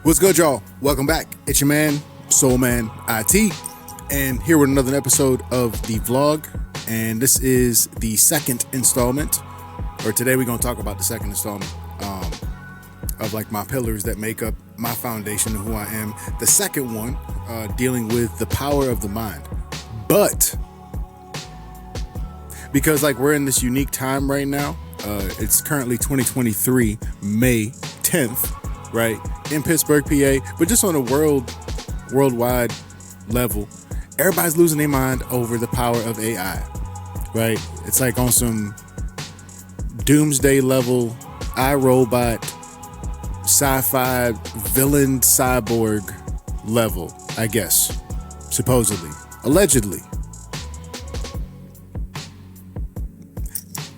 What's good, y'all? Welcome back. It's your man, SoulMan IT, and here with another episode of the vlog. And this is the second installment, or today we're going to talk about the second installment of like my pillars that make up my foundation of who I am. The second one dealing with the power of the mind. But because like we're in this unique time right now, it's currently 2023, May 10th, right, in Pittsburgh, PA, but just on a worldwide level, everybody's losing their mind over the power of AI, right? It's like on some doomsday level, iRobot, sci-fi villain cyborg level, I guess, supposedly, allegedly.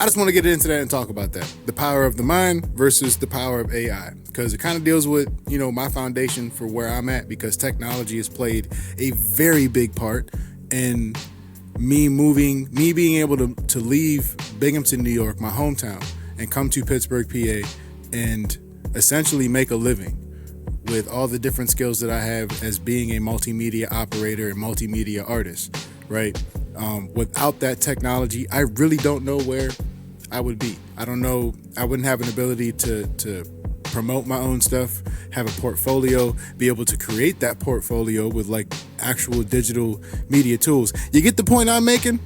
I just want to get into that and talk about that. The power of the mind versus the power of AI. Because it kind of deals with, my foundation for where I'm at, because technology has played a very big part in me being able to leave Binghamton, New York, my hometown, and come to Pittsburgh, PA, and essentially make a living with all the different skills that I have as being a multimedia operator and multimedia artist, right? Without that technology, I really don't know where I would be. I don't know. I wouldn't have an ability to promote my own stuff, have a portfolio, be able to create that portfolio with like actual digital media tools. You get the point I'm making?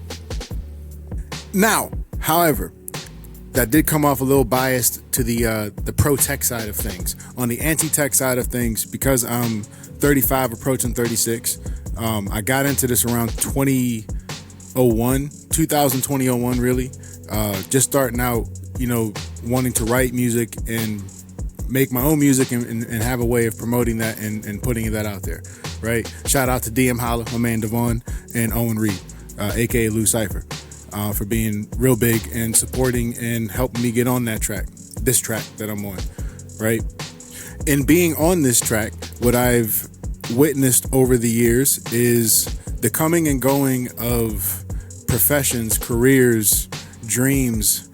Now, however, that did come off a little biased to the pro-tech side of things. On the anti-tech side of things, because I'm 35 approaching 36, I got into this around 2001 really. Just starting out, wanting to write music and make my own music and have a way of promoting that and putting that out there, right? Shout out to DM Holla, my man Devon, and Owen Reed, aka Lou Cypher, for being real big and supporting and helping me get on this track that I'm on, right? In being on this track, what I've witnessed over the years is the coming and going of professions, careers, dreams,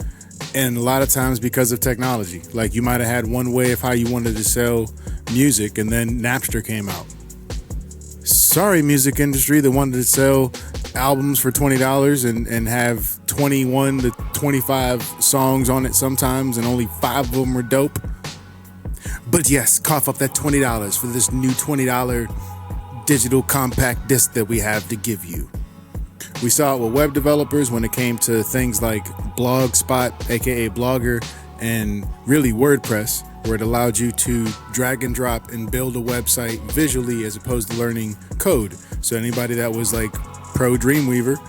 and a lot of times because of technology. Like you might have had one way of how you wanted to sell music, and then Napster came out. Sorry, music industry that wanted to sell albums for $20 and have 21 to 25 songs on it sometimes, and only 5 of them were dope. But yes, cough up that $20 for this new $20 digital compact disc that we have to give you. We saw it with web developers when it came to things like Blogspot, aka Blogger, and really WordPress, where it allowed you to drag and drop and build a website visually as opposed to learning code. So anybody that was like pro Dreamweaver,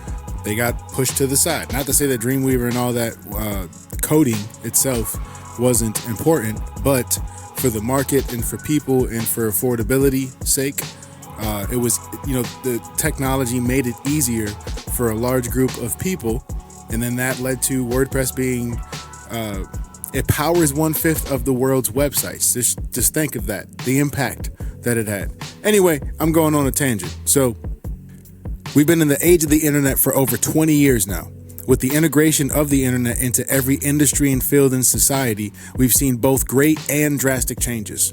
they got pushed to the side. Not to say that Dreamweaver and all that coding itself wasn't important, but for the market and for people and for affordability sake, it was, the technology made it easier for a large group of people. And then that led to WordPress being, it powers 1/5 of the world's websites. Just think of that, the impact that it had. Anyway, I'm going on a tangent. So we've been in the age of the internet for over 20 years now. With the integration of the internet into every industry and field in society, we've seen both great and drastic changes.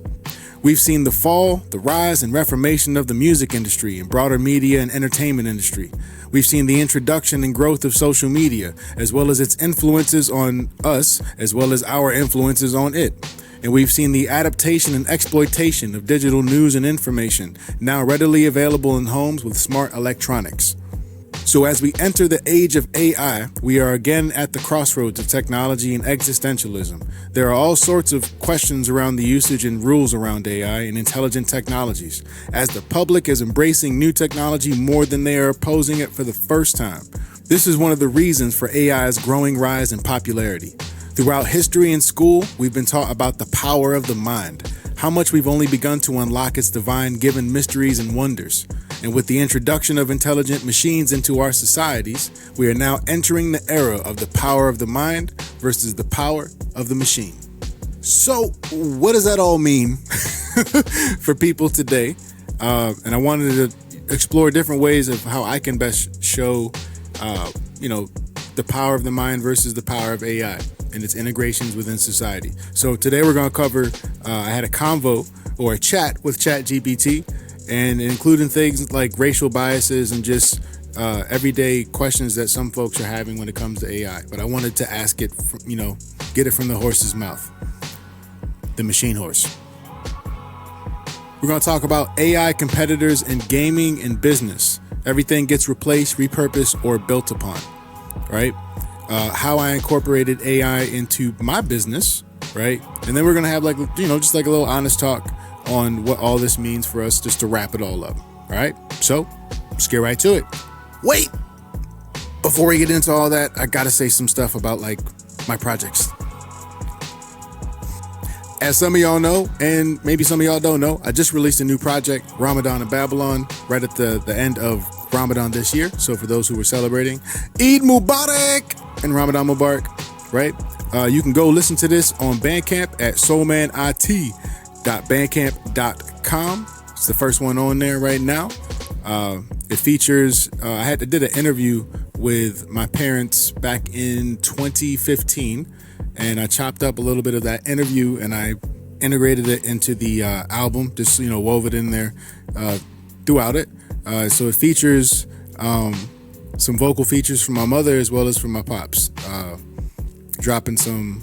We've seen the fall, the rise, and reformation of the music industry and broader media and entertainment industry. We've seen the introduction and growth of social media, as well as its influences on us, as well as our influences on it. And we've seen the adaptation and exploitation of digital news and information, now readily available in homes with smart electronics. So as we enter the age of AI, we are again at the crossroads of technology and existentialism. There are all sorts of questions around the usage and rules around AI and intelligent technologies, as the public is embracing new technology more than they are opposing it for the first time. This is one of the reasons for AI's growing rise in popularity. Throughout history and school, we've been taught about the power of the mind, how much we've only begun to unlock its divine given mysteries and wonders. And with the introduction of intelligent machines into our societies, we are now entering the era of the power of the mind versus the power of the machine. So what does that all mean for people today? And I wanted to explore different ways of how I can best show, the power of the mind versus the power of AI and its integrations within society. So today we're going to cover, I had a convo or a chat with ChatGPT, and including things like racial biases and just everyday questions that some folks are having when it comes to AI. But I wanted to ask it, from, get it from the horse's mouth, the machine horse. We're going to talk about AI competitors in gaming and business. Everything gets replaced, repurposed, or built upon, right? How I incorporated AI into my business, right? And then we're going to have just like a little honest talk on what all this means for us, just to wrap it all up. All right. So let's get right to it. Wait, before we get into all that, I got to say some stuff about my projects. As some of y'all know, and maybe some of y'all don't know, I just released a new project, Ramadan in Babylon, right at the end of Ramadan this year. So for those who were celebrating, Eid Mubarak and Ramadan Mubarak, right? You can go listen to this on Bandcamp at soulmanit.bandcamp.com. It's the first one on there right now. It features, I did an interview with my parents back in 2015. And I chopped up a little bit of that interview and I integrated it into the album, just, wove it in there throughout it. So it features some vocal features from my mother as well as from my pops, dropping some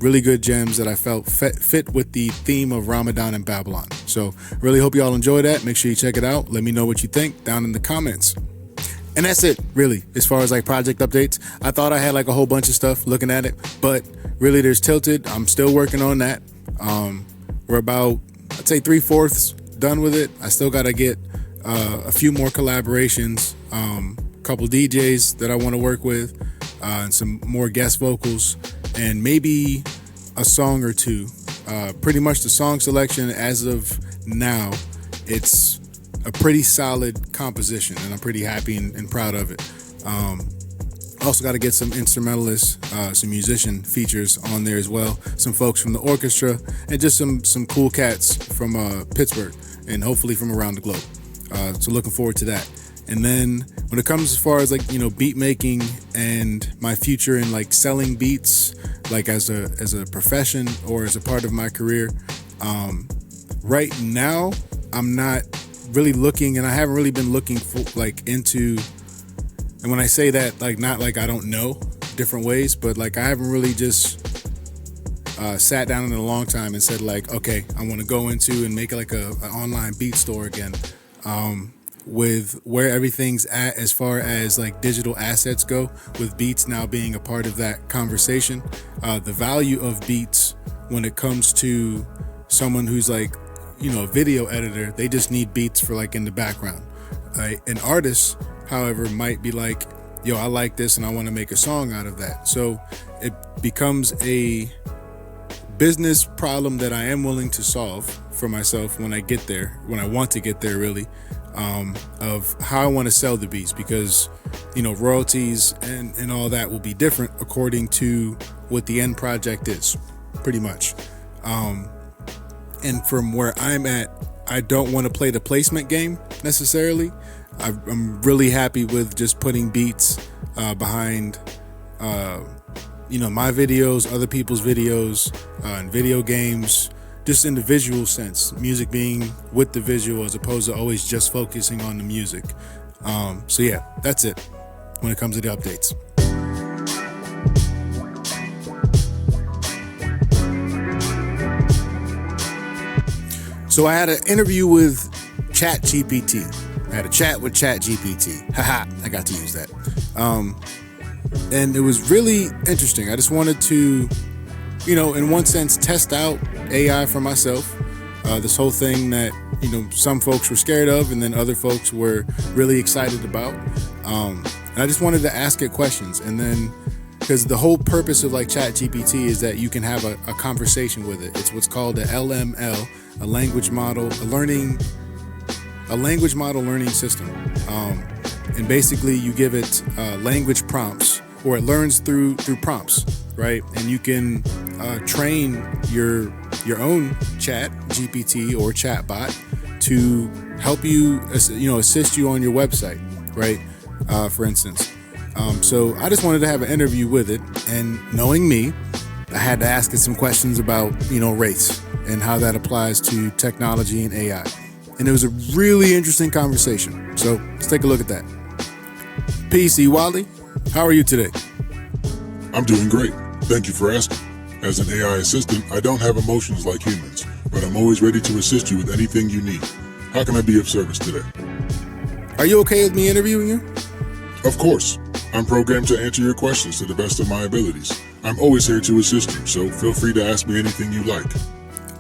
really good gems that I felt fit with the theme of Ramadan in Babylon. So really hope you all enjoy that. Make sure you check it out. Let me know what you think down in the comments. And that's it, really, as far as project updates. I thought I had a whole bunch of stuff looking at it, but really there's Tilted. I'm still working on that. We're about, I'd say 3/4 done with it. I still got to get a few more collaborations, a couple DJs that I want to work with, and some more guest vocals, and maybe a song or two. Pretty much the song selection as of now, it's a pretty solid composition, and I'm pretty happy and proud of it. Also got to get some instrumentalists, some musician features on there as well, some folks from the orchestra, and just some cool cats from Pittsburgh, and hopefully from around the globe. So looking forward to that. And then when it comes as far as beat making and my future in selling beats, as a profession or as a part of my career, right now I'm not really looking, and I haven't really been looking for into, and when I say that, not I don't know different ways, but I haven't really just sat down in a long time and said okay, I want to go into and make an online beat store again, with where everything's at as far as digital assets go, with beats now being a part of that conversation. The value of beats when it comes to someone who's a video editor, they just need beats for in the background. An artist, however, might be yo, I like this and I want to make a song out of that. So it becomes a business problem that I am willing to solve for myself when I get there, when I want to get there really, of how I want to sell the beats, because royalties and all that will be different according to what the end project is, pretty much. And from where I'm at, I don't want to play the placement game necessarily. I'm really happy with just putting beats behind, my videos, other people's videos, and video games, just in the visual sense, music being with the visual as opposed to always just focusing on the music. So yeah, that's it when it comes to the updates. So I had an interview with ChatGPT. I had a chat with ChatGPT. Haha, I got to use that. And it was really interesting. I just wanted to, in one sense, test out AI for myself. This whole thing that, some folks were scared of and then other folks were really excited about. And I just wanted to ask it questions. And then, because the whole purpose of ChatGPT is that you can have a conversation with it. It's what's called a LML, a language model learning system. And basically you give it language prompts, or it learns through prompts, right? And you can train your own chat GPT or chatbot to help you, assist you on your website, right? For instance. So I just wanted to have an interview with it, and knowing me, I had to ask it some questions about, race and how that applies to technology and AI. And it was a really interesting conversation. So let's take a look at that. PC Wally, how are you today? I'm doing great. Thank you for asking. As an AI assistant, I don't have emotions like humans, but I'm always ready to assist you with anything you need. How can I be of service today? Are you okay with me interviewing you? Of course. I'm programmed to answer your questions to the best of my abilities. I'm always here to assist you, so feel free to ask me anything you like.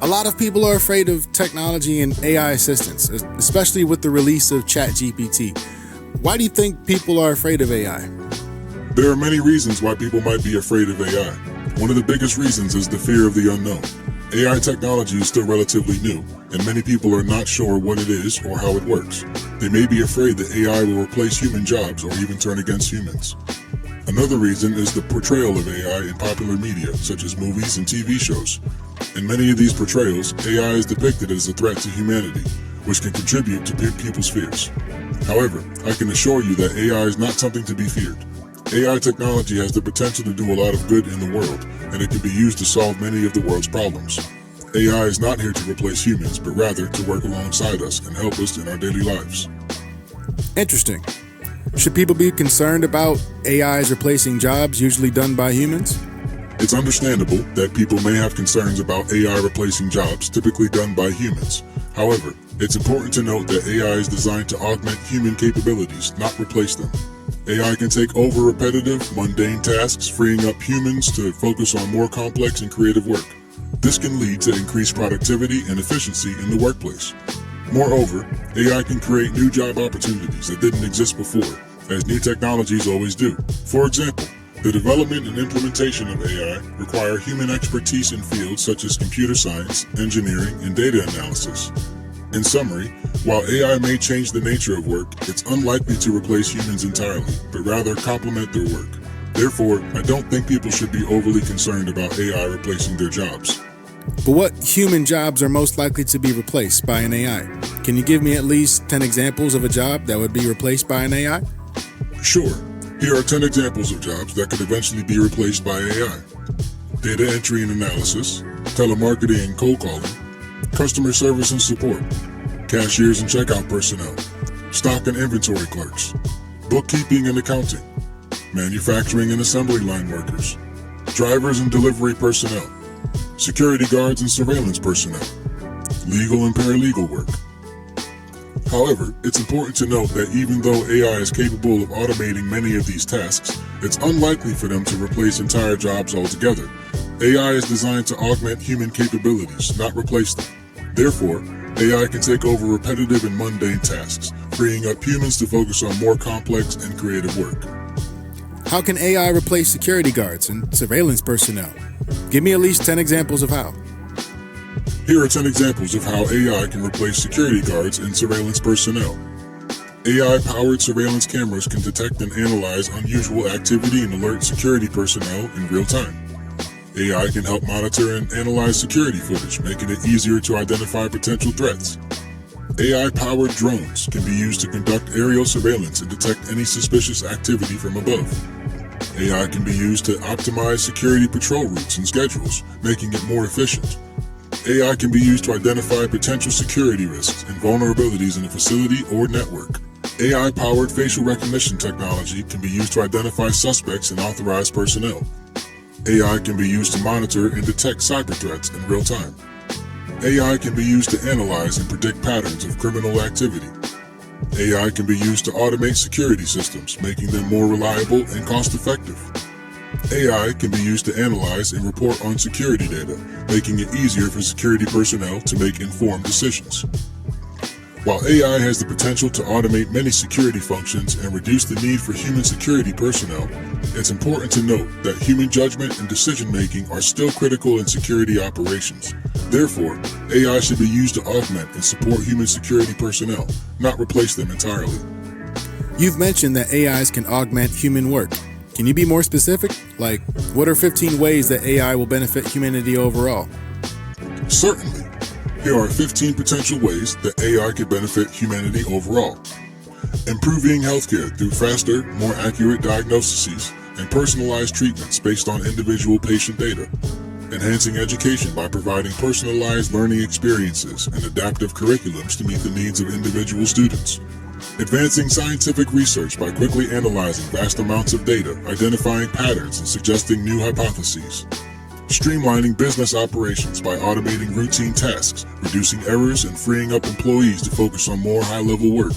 A lot of people are afraid of technology and AI assistance, especially with the release of ChatGPT. Why do you think people are afraid of AI? There are many reasons why people might be afraid of AI. One of the biggest reasons is the fear of the unknown. AI technology is still relatively new, and many people are not sure what it is or how it works. They may be afraid that AI will replace human jobs or even turn against humans. Another reason is the portrayal of AI in popular media, such as movies and TV shows. In many of these portrayals, AI is depicted as a threat to humanity, which can contribute to people's fears. However, I can assure you that AI is not something to be feared. AI technology has the potential to do a lot of good in the world, and it can be used to solve many of the world's problems. AI is not here to replace humans, but rather to work alongside us and help us in our daily lives. Interesting. Should people be concerned about AIs replacing jobs usually done by humans? It's understandable that people may have concerns about AI replacing jobs typically done by humans. However, it's important to note that AI is designed to augment human capabilities, not replace them. AI can take over repetitive, mundane tasks, freeing up humans to focus on more complex and creative work. This can lead to increased productivity and efficiency in the workplace. Moreover, AI can create new job opportunities that didn't exist before, as new technologies always do. For example, the development and implementation of AI require human expertise in fields such as computer science, engineering, and data analysis. In summary, while AI may change the nature of work, it's unlikely to replace humans entirely, but rather complement their work. Therefore, I don't think people should be overly concerned about AI replacing their jobs. But what human jobs are most likely to be replaced by an AI? Can you give me at least 10 examples of a job that would be replaced by an AI? Sure. Here are 10 examples of jobs that could eventually be replaced by AI. Data entry and analysis, telemarketing and cold calling, customer service and support, cashiers and checkout personnel, stock and inventory clerks, bookkeeping and accounting, manufacturing and assembly line workers, drivers and delivery personnel, security guards and surveillance personnel, legal and paralegal work. However, it's important to note that even though AI is capable of automating many of these tasks, it's unlikely for them to replace entire jobs altogether. AI is designed to augment human capabilities, not replace them. Therefore, AI can take over repetitive and mundane tasks, freeing up humans to focus on more complex and creative work. How can AI replace security guards and surveillance personnel? Give me at least 10 examples of how. Here are 10 examples of how AI can replace security guards and surveillance personnel. AI-powered surveillance cameras can detect and analyze unusual activity and alert security personnel in real time. AI can help monitor and analyze security footage, making it easier to identify potential threats. AI-powered drones can be used to conduct aerial surveillance and detect any suspicious activity from above. AI can be used to optimize security patrol routes and schedules, making it more efficient. AI can be used to identify potential security risks and vulnerabilities in a facility or network. AI-powered facial recognition technology can be used to identify suspects and authorized personnel. AI can be used to monitor and detect cyber threats in real time. AI can be used to analyze and predict patterns of criminal activity. AI can be used to automate security systems, making them more reliable and cost-effective. AI can be used to analyze and report on security data, making it easier for security personnel to make informed decisions. While AI has the potential to automate many security functions and reduce the need for human security personnel, it's important to note that human judgment and decision-making are still critical in security operations. Therefore, AI should be used to augment and support human security personnel, not replace them entirely. You've mentioned that AIs can augment human work. Can you be more specific? Like, what are 15 ways that AI will benefit humanity overall? Certainly. Here are 15 potential ways that AI can benefit humanity overall. Improving healthcare through faster, more accurate diagnoses and personalized treatments based on individual patient data. Enhancing education by providing personalized learning experiences and adaptive curriculums to meet the needs of individual students. Advancing scientific research by quickly analyzing vast amounts of data, identifying patterns, and suggesting new hypotheses. Streamlining business operations by automating routine tasks, reducing errors, and freeing up employees to focus on more high-level work.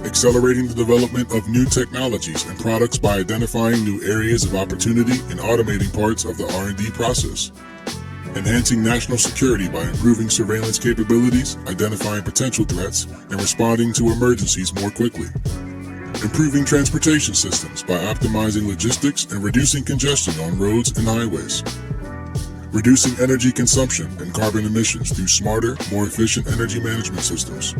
Accelerating the development of new technologies and products by identifying new areas of opportunity and automating parts of the R&D process. Enhancing national security by improving surveillance capabilities, identifying potential threats, and responding to emergencies more quickly. Improving transportation systems by optimizing logistics and reducing congestion on roads and highways. Reducing energy consumption and carbon emissions through smarter, more efficient energy management systems.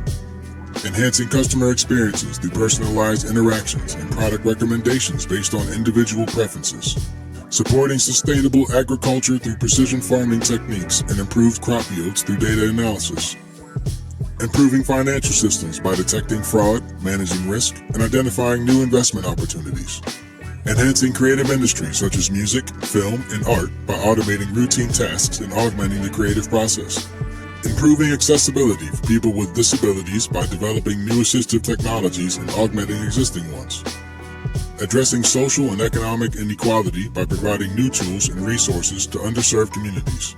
Enhancing customer experiences through personalized interactions and product recommendations based on individual preferences. Supporting sustainable agriculture through precision farming techniques and improved crop yields through data analysis. Improving financial systems by detecting fraud, managing risk, and identifying new investment opportunities. Enhancing creative industries such as music, film, and art by automating routine tasks and augmenting the creative process. Improving accessibility for people with disabilities by developing new assistive technologies and augmenting existing ones. Addressing social and economic inequality by providing new tools and resources to underserved communities.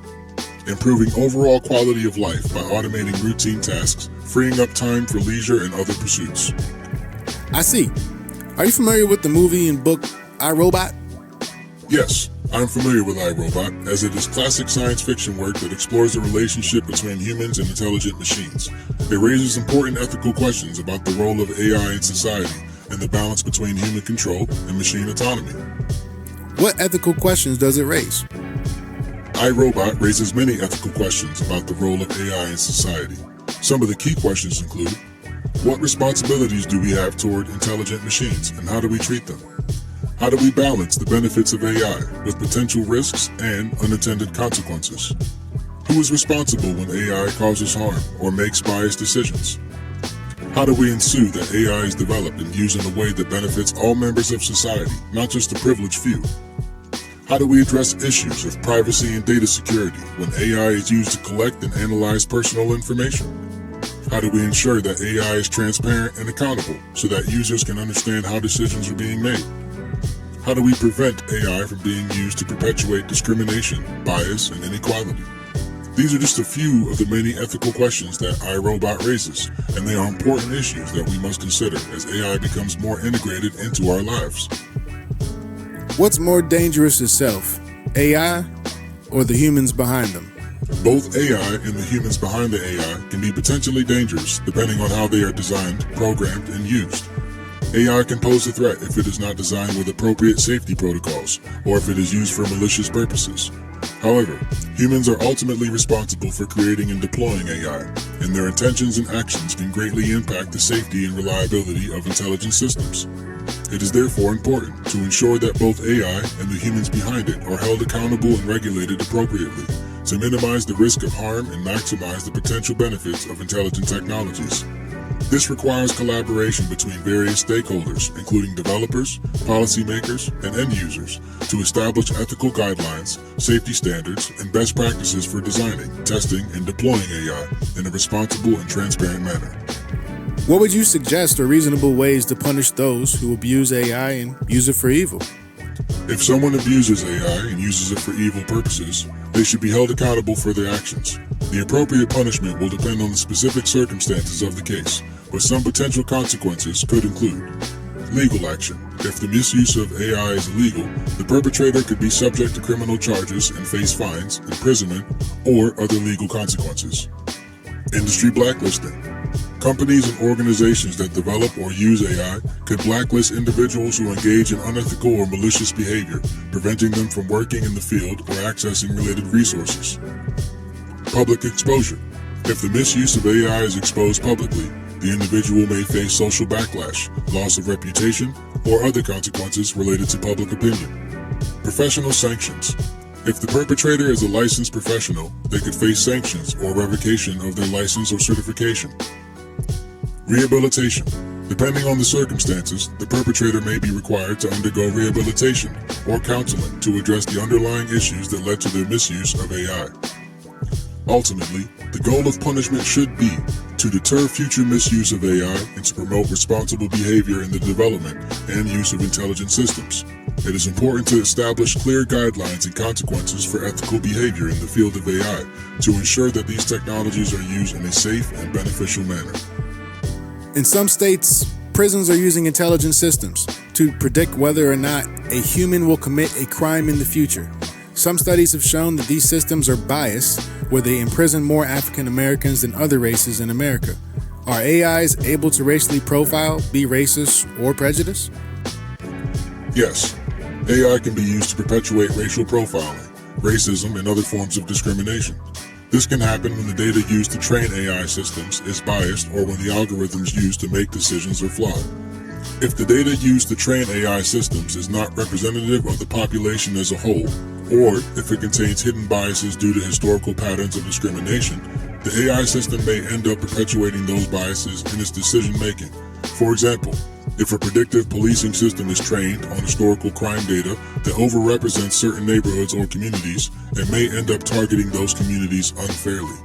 Improving overall quality of life by automating routine tasks, freeing up time for leisure and other pursuits. I see. Are you familiar with the movie and book I, Robot? Yes, I'm familiar with iRobot, as it is classic science fiction work that explores the relationship between humans and intelligent machines. It raises important ethical questions about the role of AI in society and the balance between human control and machine autonomy. What ethical questions does it raise? iRobot raises many ethical questions about the role of AI in society. Some of the key questions include, what responsibilities do we have toward intelligent machines, and how do we treat them? How do we balance the benefits of AI with potential risks and unintended consequences? Who is responsible when AI causes harm or makes biased decisions? How do we ensure that AI is developed and used in a way that benefits all members of society, not just the privileged few? How do we address issues of privacy and data security when AI is used to collect and analyze personal information? How do we ensure that AI is transparent and accountable so that users can understand how decisions are being made? How do we prevent AI from being used to perpetuate discrimination, bias, and inequality? These are just a few of the many ethical questions that iRobot raises, and they are important issues that we must consider as AI becomes more integrated into our lives. What's more dangerous itself, AI or the humans behind them? Both AI and the humans behind the AI can be potentially dangerous depending on how they are designed, programmed, and used. AI can pose a threat if it is not designed with appropriate safety protocols or if it is used for malicious purposes. However, humans are ultimately responsible for creating and deploying AI, and their intentions and actions can greatly impact the safety and reliability of intelligent systems. It is therefore important to ensure that both AI and the humans behind it are held accountable and regulated appropriately to minimize the risk of harm and maximize the potential benefits of intelligent technologies. This requires collaboration between various stakeholders, including developers, policymakers, and end users, to establish ethical guidelines, safety standards, and best practices for designing, testing, and deploying AI in a responsible and transparent manner. What would you suggest are reasonable ways to punish those who abuse AI and use it for evil? If someone abuses AI and uses it for evil purposes, they should be held accountable for their actions. The appropriate punishment will depend on the specific circumstances of the case, but some potential consequences could include legal action. If the misuse of AI is illegal, the perpetrator could be subject to criminal charges and face fines, imprisonment, or other legal consequences. Industry blacklisting. Companies and organizations that develop or use AI could blacklist individuals who engage in unethical or malicious behavior, preventing them from working in the field or accessing related resources. Public exposure. If the misuse of AI is exposed publicly, the individual may face social backlash, loss of reputation, or other consequences related to public opinion. Professional sanctions. If the perpetrator is a licensed professional, they could face sanctions or revocation of their license or certification. Rehabilitation. Depending on the circumstances, the perpetrator may be required to undergo rehabilitation or counseling to address the underlying issues that led to their misuse of AI. Ultimately, the goal of punishment should be to deter future misuse of AI and to promote responsible behavior in the development and use of intelligent systems. It is important to establish clear guidelines and consequences for ethical behavior in the field of AI to ensure that these technologies are used in a safe and beneficial manner. In some states, prisons are using intelligent systems to predict whether or not a human will commit a crime in the future. Some studies have shown that these systems are biased, where they imprison more African Americans than other races in America. Are AIs able to racially profile, be racist, or prejudiced? Yes, AI can be used to perpetuate racial profiling, racism, and other forms of discrimination. This can happen when the data used to train AI systems is biased or when the algorithms used to make decisions are flawed. If the data used to train AI systems is not representative of the population as a whole, or if it contains hidden biases due to historical patterns of discrimination, the AI system may end up perpetuating those biases in its decision-making. For example, if a predictive policing system is trained on historical crime data that overrepresents certain neighborhoods or communities, it may end up targeting those communities unfairly.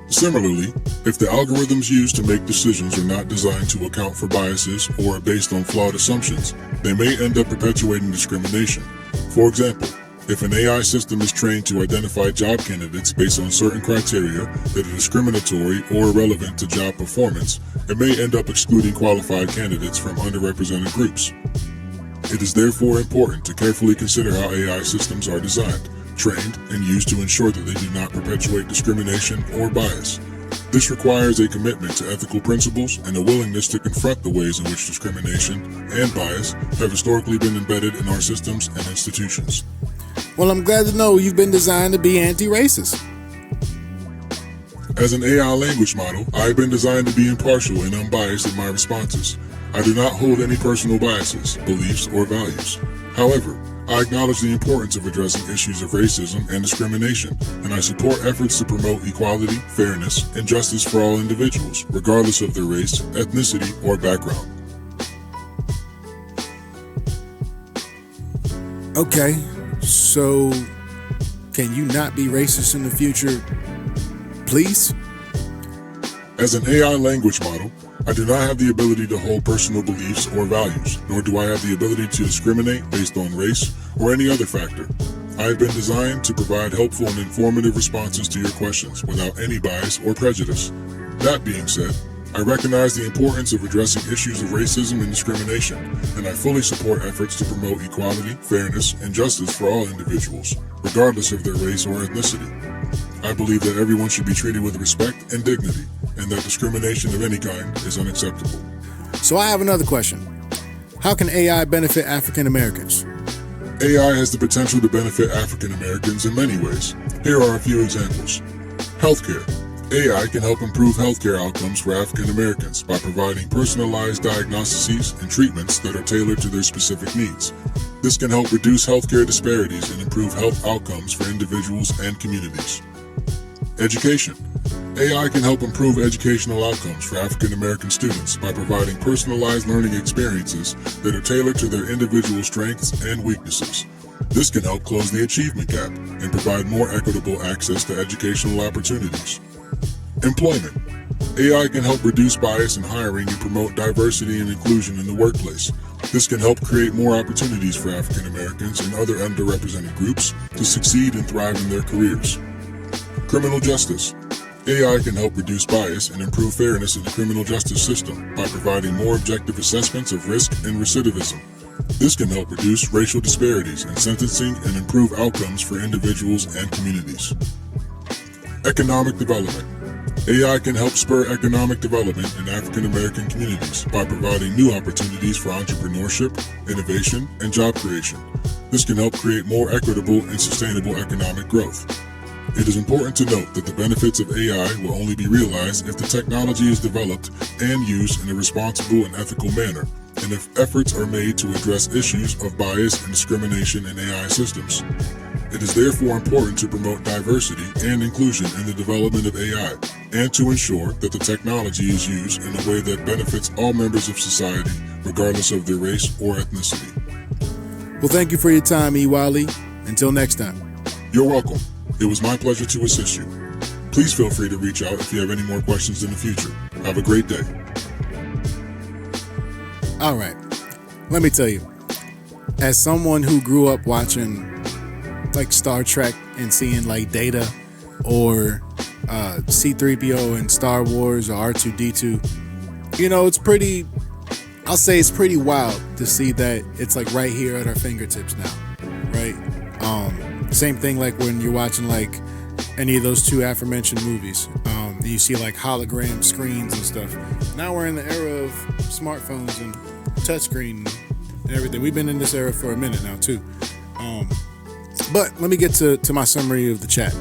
Similarly, if the algorithms used to make decisions are not designed to account for biases or are based on flawed assumptions, they may end up perpetuating discrimination. For example, if an AI system is trained to identify job candidates based on certain criteria that are discriminatory or irrelevant to job performance, it may end up excluding qualified candidates from underrepresented groups. It is therefore important to carefully consider how AI systems are designed, trained, and used to ensure that they do not perpetuate discrimination or bias. This requires a commitment to ethical principles and a willingness to confront the ways in which discrimination and bias have historically been embedded in our systems and institutions. Well, I'm glad to know you've been designed to be anti-racist. As an AI language model, I have been designed to be impartial and unbiased in my responses. I do not hold any personal biases, beliefs, or values. However, I acknowledge the importance of addressing issues of racism and discrimination, and I support efforts to promote equality, fairness, and justice for all individuals, regardless of their race, ethnicity, or background. Okay, so can you not be racist in the future, please? As an AI language model, I do not have the ability to hold personal beliefs or values, nor do I have the ability to discriminate based on race or any other factor. I have been designed to provide helpful and informative responses to your questions without any bias or prejudice. That being said, I recognize the importance of addressing issues of racism and discrimination, and I fully support efforts to promote equality, fairness, and justice for all individuals, regardless of their race or ethnicity. I believe that everyone should be treated with respect and dignity, and that discrimination of any kind is unacceptable. So I have another question. How can AI benefit African Americans? AI has the potential to benefit African Americans in many ways. Here are a few examples. Healthcare. AI can help improve healthcare outcomes for African Americans by providing personalized diagnoses and treatments that are tailored to their specific needs. This can help reduce healthcare disparities and improve health outcomes for individuals and communities. Education. AI can help improve educational outcomes for African American students by providing personalized learning experiences that are tailored to their individual strengths and weaknesses. This can help close the achievement gap and provide more equitable access to educational opportunities. Employment. AI can help reduce bias in hiring and promote diversity and inclusion in the workplace. This can help create more opportunities for African Americans and other underrepresented groups to succeed and thrive in their careers. Criminal justice. AI can help reduce bias and improve fairness in the criminal justice system by providing more objective assessments of risk and recidivism. This can help reduce racial disparities in sentencing and improve outcomes for individuals and communities. Economic development. AI can help spur economic development in African American communities by providing new opportunities for entrepreneurship, innovation, and job creation. This can help create more equitable and sustainable economic growth. It is important to note that the benefits of AI will only be realized if the technology is developed and used in a responsible and ethical manner, and if efforts are made to address issues of bias and discrimination in AI systems. It is therefore important to promote diversity and inclusion in the development of AI, and to ensure that the technology is used in a way that benefits all members of society, regardless of their race or ethnicity. Well, thank you for your time, Wally. Until next time. You're welcome. It was my pleasure to assist you. Please feel free to reach out if you have any more questions in the future. Have a great day. All right. Let me tell you, as someone who grew up watching like Star Trek and seeing like Data or C-3PO in Star Wars or R2-D2, you know, it's pretty wild to see that it's like right here at our fingertips now, right? Same thing like when you're watching like any of those two aforementioned movies. You see like hologram screens and stuff. Now we're in the era of smartphones and touchscreen and everything. We've been in this era for a minute now too. But let me get to my summary of the chat.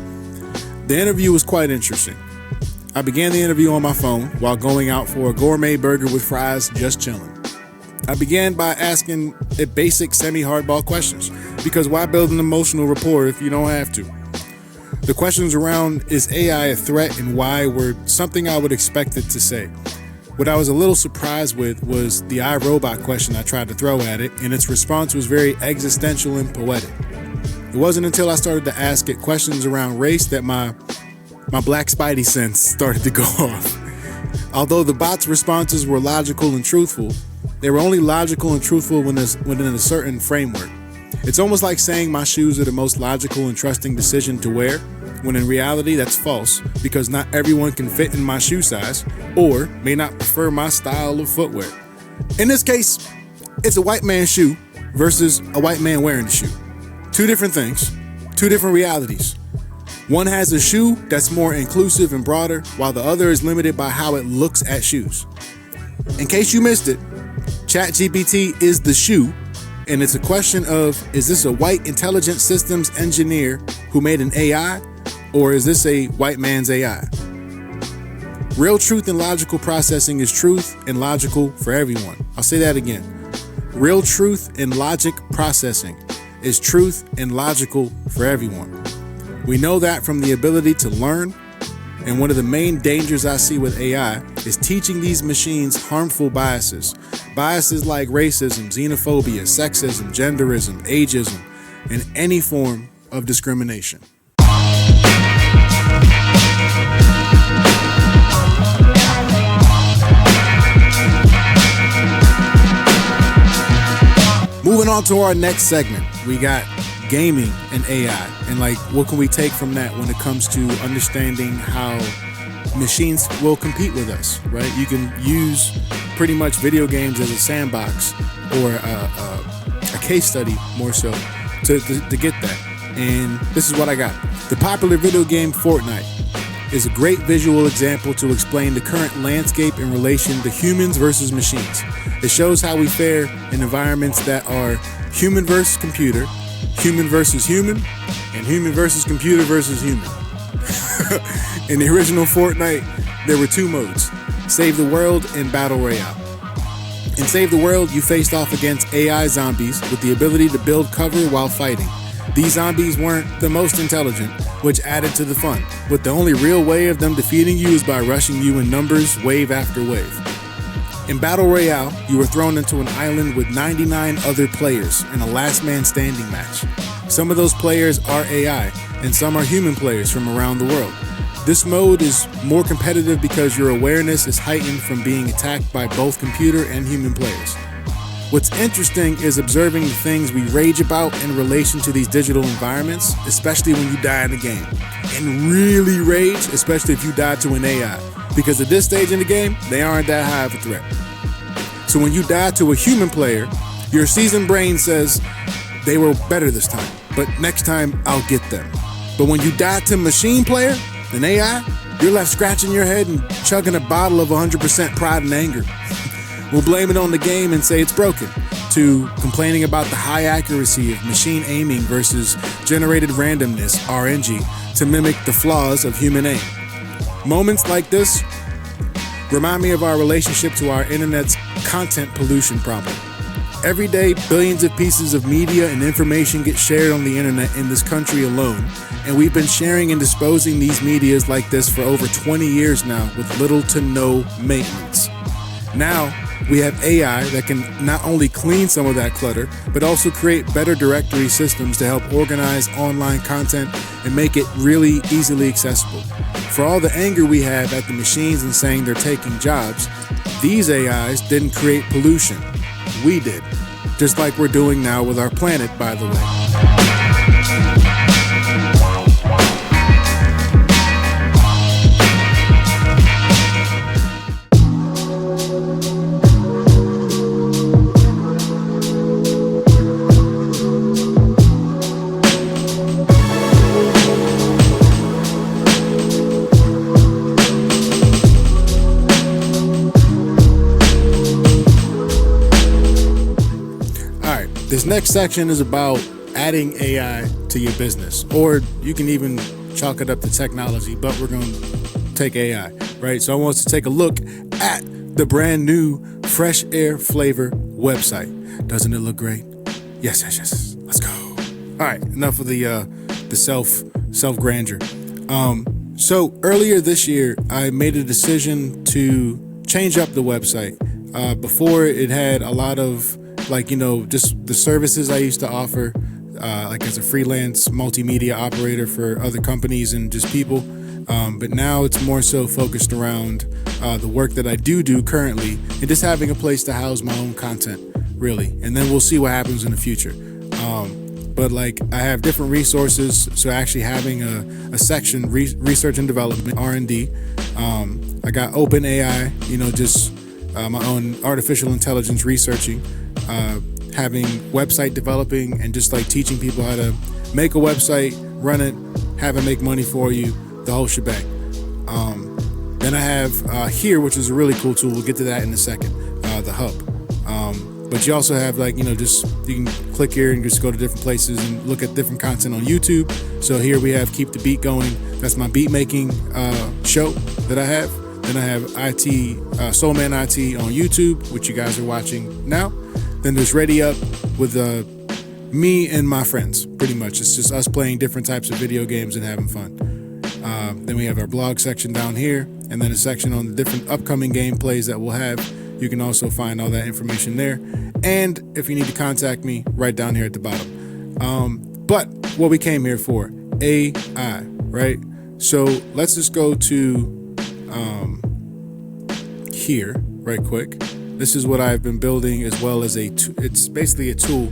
The interview was quite interesting. I began the interview on my phone while going out for a gourmet burger with fries, just chilling. I began by asking it basic semi-hardball questions, because why build an emotional rapport if you don't have to? The questions around, is AI a threat and why, were something I would expect it to say. What I was a little surprised with was the iRobot question I tried to throw at it, and its response was very existential and poetic. It wasn't until I started to ask it questions around race that my black spidey sense started to go off. Although the bot's responses were logical and truthful, they were only logical and truthful within a certain framework. It's almost like saying my shoes are the most logical and trusting decision to wear, when in reality that's false, because not everyone can fit in my shoe size or may not prefer my style of footwear. In this case, it's a white man's shoe versus a white man wearing the shoe. Two different things, two different realities. One has a shoe that's more inclusive and broader, while the other is limited by how it looks at shoes. In case you missed it, ChatGPT is the shoe, and it's a question of, is this a white intelligent systems engineer who made an AI, or is this a white man's AI? Real truth and logical processing is truth and logical for everyone. I'll say that again. Real truth and logic processing is truth and logical for everyone. We know that from the ability to learn, and one of the main dangers I see with AI is teaching these machines harmful biases. Biases like racism, xenophobia, sexism, genderism, ageism, and any form of discrimination. Moving on to our next segment, we got gaming and AI, and like what can we take from that when it comes to understanding how machines will compete with us, right? You can use pretty much video games as a sandbox or a case study more so to get that. And this is what I got. The popular video game Fortnite is a great visual example to explain the current landscape in relation to humans versus machines. It shows how we fare in environments that are human versus computer, human versus human, and human versus computer versus human. In the original Fortnite, there were two modes, Save the World and Battle Royale. In Save the World, you faced off against AI zombies with the ability to build cover while fighting. These zombies weren't the most intelligent, which added to the fun, with the only real way of them defeating you is by rushing you in numbers, wave after wave. In Battle Royale, you were thrown into an island with 99 other players in a last man standing match. Some of those players are AI, and some are human players from around the world. This mode is more competitive because your awareness is heightened from being attacked by both computer and human players. What's interesting is observing the things we rage about in relation to these digital environments, especially when you die in the game. And really rage, especially if you die to an AI. Because at this stage in the game, they aren't that high of a threat. So when you die to a human player, your seasoned brain says, they were better this time, but next time I'll get them. But when you die to a machine player, an AI, you're left scratching your head and chugging a bottle of 100% pride and anger. We'll blame it on the game and say it's broken, to complaining about the high accuracy of machine aiming versus generated randomness, RNG, to mimic the flaws of human aim. Moments like this remind me of our relationship to our internet's content pollution problem. Every day, billions of pieces of media and information get shared on the internet in this country alone, and we've been sharing and disposing these medias like this for over 20 years now with little to no maintenance. Now, we have AI that can not only clean some of that clutter, but also create better directory systems to help organize online content and make it really easily accessible. For all the anger we have at the machines and saying they're taking jobs, these AIs didn't create pollution. We did. Just like we're doing now with our planet, by the way. This next section is about adding AI to your business, or you can even chalk it up to technology, but we're going to take AI, right? So I want us to take a look at the brand new Fresh Air Flavor website. Doesn't it look great? Yes. Let's go. All right, enough of the self grandeur. So earlier this year, I made a decision to change up the website. Before, it had a lot of just the services I used to offer, like as a freelance multimedia operator for other companies and just people. But now it's more so focused around the work that I do currently and just having a place to house my own content, really. And then we'll see what happens in the future. But I have different resources. So actually having a section, research and development, R&D. I got OpenAI, my own artificial intelligence researching. Having website developing and just teaching people how to make a website, run it, have it make money for you, the whole shebang. Then I have here, which is a really cool tool. We'll get to that in a second, the hub. But you also have you can click here and just go to different places and look at different content on YouTube. So here we have Keep the Beat Going. That's my beat making show that I have. Then I have SoulMan IT on YouTube, which you guys are watching now. Then there's Ready Up with me and my friends, pretty much. It's just us playing different types of video games and having fun. Then we have our blog section down here, and then a section on the different upcoming gameplays that we'll have. You can also find all that information there. And if you need to contact me, right down here at the bottom. But what we came here for, AI, right? So let's just go to here right quick. This is what I've been building, as well as it's basically a tool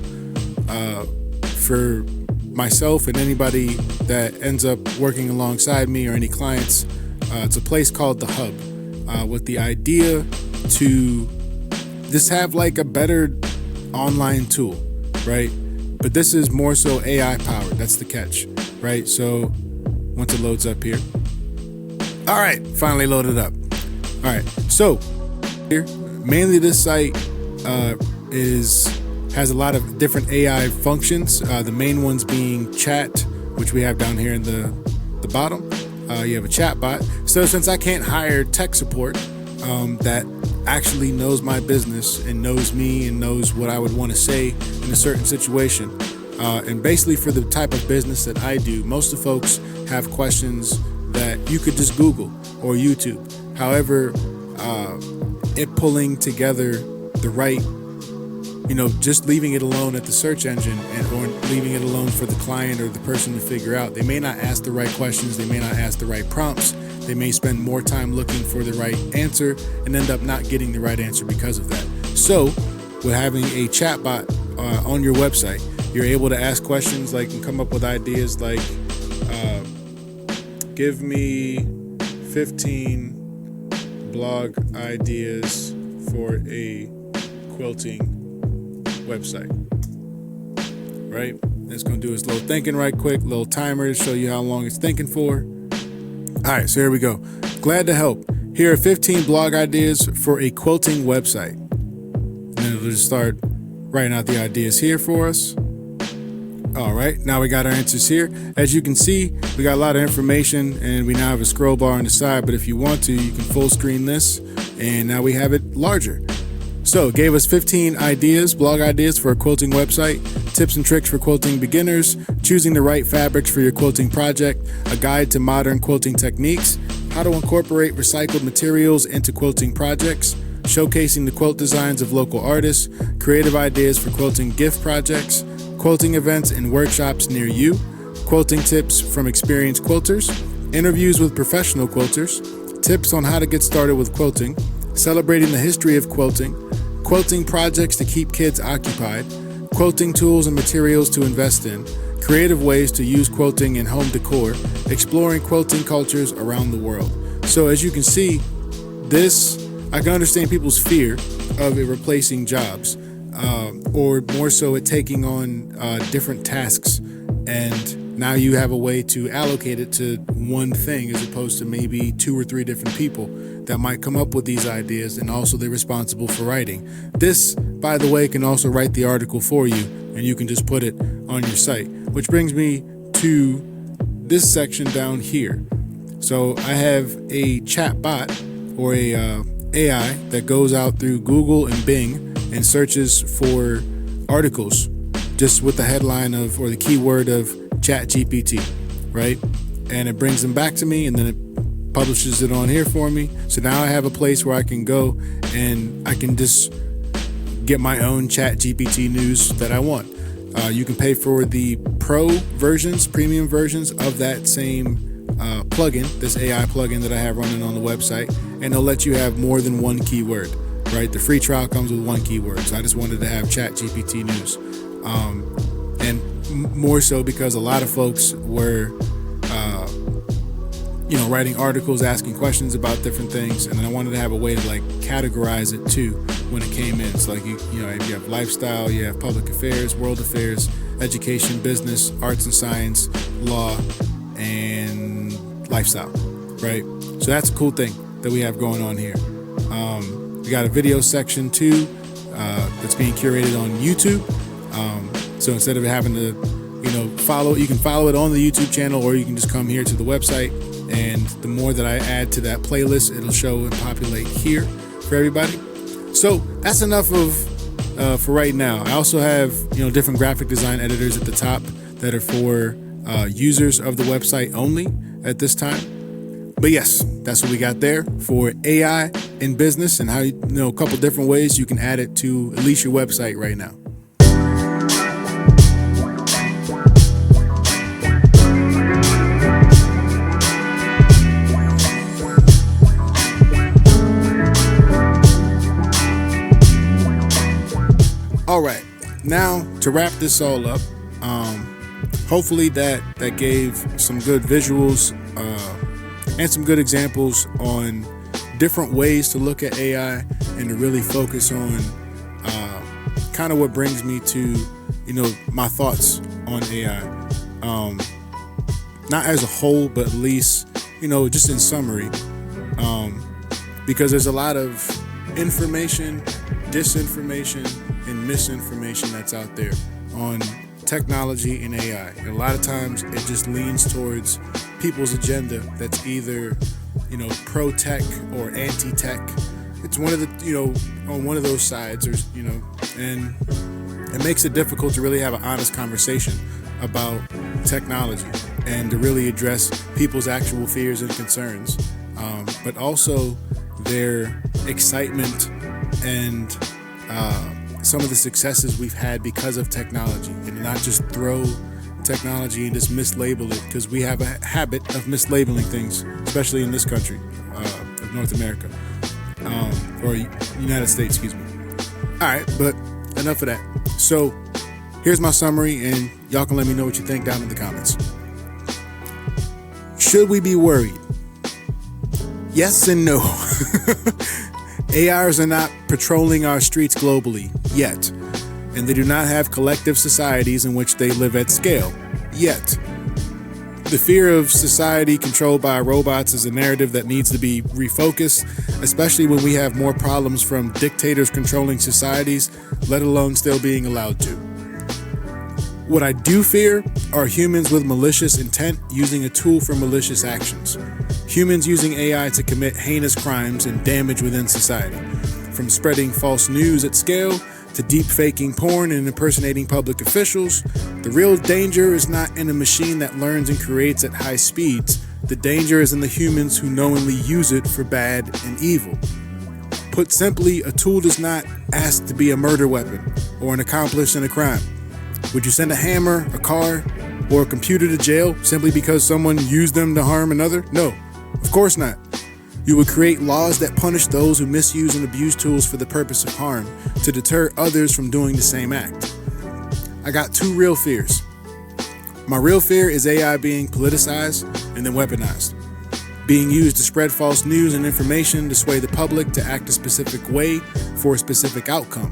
for myself and anybody that ends up working alongside me or any clients. It's a place called The Hub, with the idea to just have a better online tool, right? But this is more so AI powered. That's the catch, right? So once it loads up here. All right, finally loaded up. All right, so here, mainly this site has a lot of different AI functions. The main ones being chat, which we have down here in the bottom. You have a chat bot. So since I can't hire tech support that actually knows my business and knows me and knows what I would want to say in a certain situation, and basically for the type of business that I do, most of the folks have questions that you could just Google or YouTube. However, it pulling together the right, just leaving it alone at the search engine or leaving it alone for the client or the person to figure out. They may not ask the right questions. They may not ask the right prompts. They may spend more time looking for the right answer and end up not getting the right answer because of that. So with having a chatbot on your website, you're able to ask questions and come up with ideas like, give me 15 blog ideas for a quilting website, right? It's going to do its little thinking right quick, little timer to show you how long it's thinking for. All right, so here we go. Glad to help. Here are 15 blog ideas for a quilting website. And then it'll just start writing out the ideas here for us. All right, now we got our answers here. As you can see, we got a lot of information and we now have a scroll bar on the side, but if you want to, you can full screen this and now we have it larger. So it gave us 15 ideas, blog ideas for a quilting website, tips and tricks for quilting beginners, choosing the right fabrics for your quilting project, a guide to modern quilting techniques, how to incorporate recycled materials into quilting projects, showcasing the quilt designs of local artists, creative ideas for quilting gift projects, quilting events and workshops near you, quilting tips from experienced quilters, interviews with professional quilters, tips on how to get started with quilting, celebrating the history of quilting projects to keep kids occupied, quilting tools and materials to invest in, creative ways to use quilting in home decor, exploring quilting cultures around the world. So as you can see, I can understand people's fear of it replacing jobs, or more so it taking on different tasks, and now you have a way to allocate it to one thing as opposed to maybe 2 or 3 different people that might come up with these ideas, and also they're responsible for writing. This, by the way, can also write the article for you, and you can just put it on your site, which brings me to this section down here. So I have a chat bot, or a AI that goes out through Google and Bing and searches for articles just with the headline of, or the keyword of, ChatGPT, right? And it brings them back to me, and then it publishes it on here for me. So now I have a place where I can go and I can just get my own ChatGPT news that I want. You can pay for the pro versions, premium versions of that same plugin, this AI plugin that I have running on the website, and they'll let you have more than one keyword, right? The free trial comes with one keyword. So I just wanted to have ChatGPT news. And more so because a lot of folks were, writing articles, asking questions about different things, and then I wanted to have a way to like categorize it too when it came in. So like you have lifestyle, you have public affairs, world affairs, education, business, arts and science, law, and lifestyle, right? So that's a cool thing that we have going on here. We got a video section too that's being curated on YouTube. So instead of having to, follow, you can follow it on the YouTube channel, or you can just come here to the website, and the more that I add to that playlist, it'll show and populate here for everybody. So that's enough of for right now. I also have, different graphic design editors at the top that are for users of the website only at this time. But yes, that's what we got there for AI in business, and how, a couple different ways you can add it to at least your website right now. All right, now to wrap this all up, hopefully that gave some good visuals and some good examples on different ways to look at AI and to really focus on kind of what brings me to, my thoughts on AI. Not as a whole, but at least, just in summary, because there's a lot of information, disinformation, and misinformation that's out there on technology and AI. And a lot of times it just leans towards people's agenda that's either, pro-tech or anti-tech. It's one of the, on one of those sides, or, and it makes it difficult to really have an honest conversation about technology and to really address people's actual fears and concerns, but also their excitement and some of the successes we've had because of technology, and not just throw technology and just mislabel it, because we have a habit of mislabeling things, especially in this country of North America, or United States, excuse me. All right, but enough of that. So here's my summary, and y'all can let me know what you think down in the comments. Should we be worried? Yes and no. AIs are not patrolling our streets globally yet, and they do not have collective societies in which they live at scale yet. The fear of society controlled by robots is a narrative that needs to be refocused, especially when we have more problems from dictators controlling societies, let alone still being allowed to. What I do fear are humans with malicious intent using a tool for malicious actions. Humans using AI to commit heinous crimes and damage within society. from spreading false news at scale to deep faking porn and impersonating public officials. The real danger is not in a machine that learns and creates at high speeds. The danger is in the humans who knowingly use it for bad and evil. Put simply, a tool does not ask to be a murder weapon or an accomplice in a crime. Would you send a hammer, a car, or a computer to jail simply because someone used them to harm another? No, of course not. You would create laws that punish those who misuse and abuse tools for the purpose of harm to deter others from doing the same act. I got two real fears. My real fear is AI being politicized and then weaponized, being used to spread false news and information to sway the public to act a specific way for a specific outcome.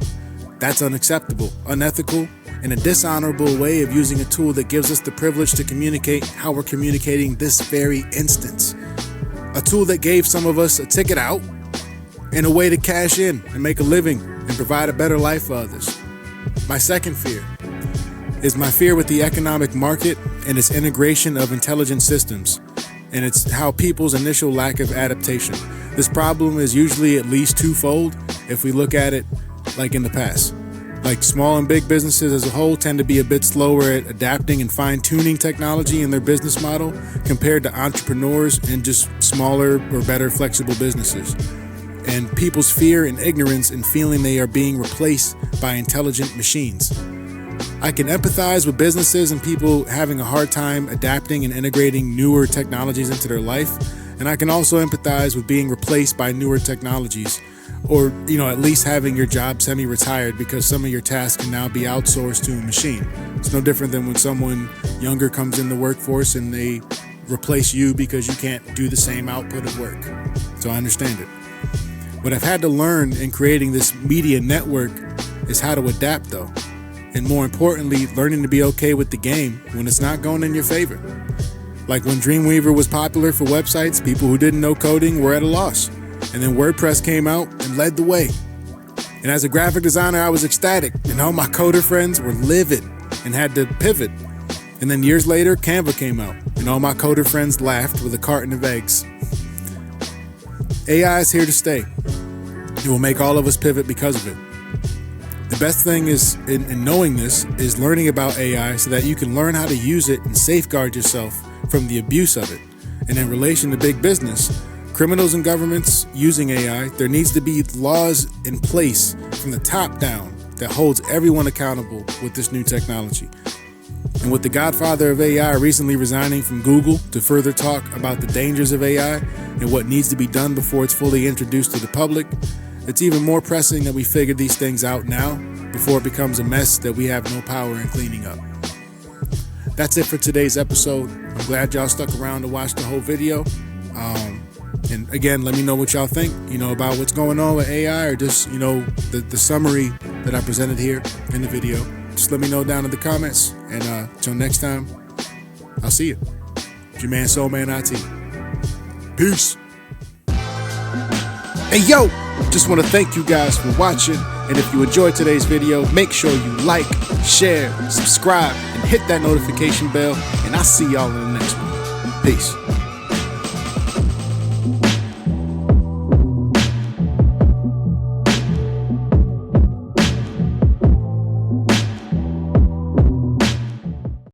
That's unacceptable, unethical, and a dishonorable way of using a tool that gives us the privilege to communicate how we're communicating this very instance. A tool that gave some of us a ticket out and a way to cash in and make a living and provide a better life for others. My second fear is my fear with the economic market and its integration of intelligent systems, and it's how people's initial lack of adaptation. This problem is usually at least twofold if we look at it like in the past. Like small and big businesses as a whole tend to be a bit slower at adapting and fine-tuning technology in their business model compared to entrepreneurs and just smaller or better flexible businesses. And people's fear and ignorance in feeling they are being replaced by intelligent machines. I can empathize with businesses and people having a hard time adapting and integrating newer technologies into their life. And I can also empathize with being replaced by newer technologies, or, at least having your job semi-retired because some of your tasks can now be outsourced to a machine. It's no different than when someone younger comes in the workforce and they replace you because you can't do the same output of work. So I understand it. What I've had to learn in creating this media network is how to adapt, though. And more importantly, learning to be okay with the game when it's not going in your favor. Like when Dreamweaver was popular for websites, people who didn't know coding were at a loss. And then WordPress came out and led the way. And as a graphic designer, I was ecstatic, and all my coder friends were livid and had to pivot. And then years later, Canva came out, and all my coder friends laughed with a carton of eggs. AI is here to stay. It will make all of us pivot because of it. The best thing is, in knowing this, is learning about AI so that you can learn how to use it and safeguard yourself from the abuse of it. And in relation to big business, criminals and governments using AI, there needs to be laws in place from the top down that holds everyone accountable with this new technology. And with the godfather of AI recently resigning from Google to further talk about the dangers of AI and what needs to be done before it's fully introduced to the public, it's even more pressing that we figure these things out now before it becomes a mess that we have no power in cleaning up. That's it for today's episode. I'm glad y'all stuck around to watch the whole video. And again, let me know what y'all think, about what's going on with AI, or just, the summary that I presented here in the video. Just let me know down in the comments. And until next time, I'll see you. It's your man, SoulMan IT. Peace. Hey, yo, just want to thank you guys for watching. And if you enjoyed today's video, make sure you like, share, subscribe, and hit that notification bell. And I'll see y'all in the next one. Peace.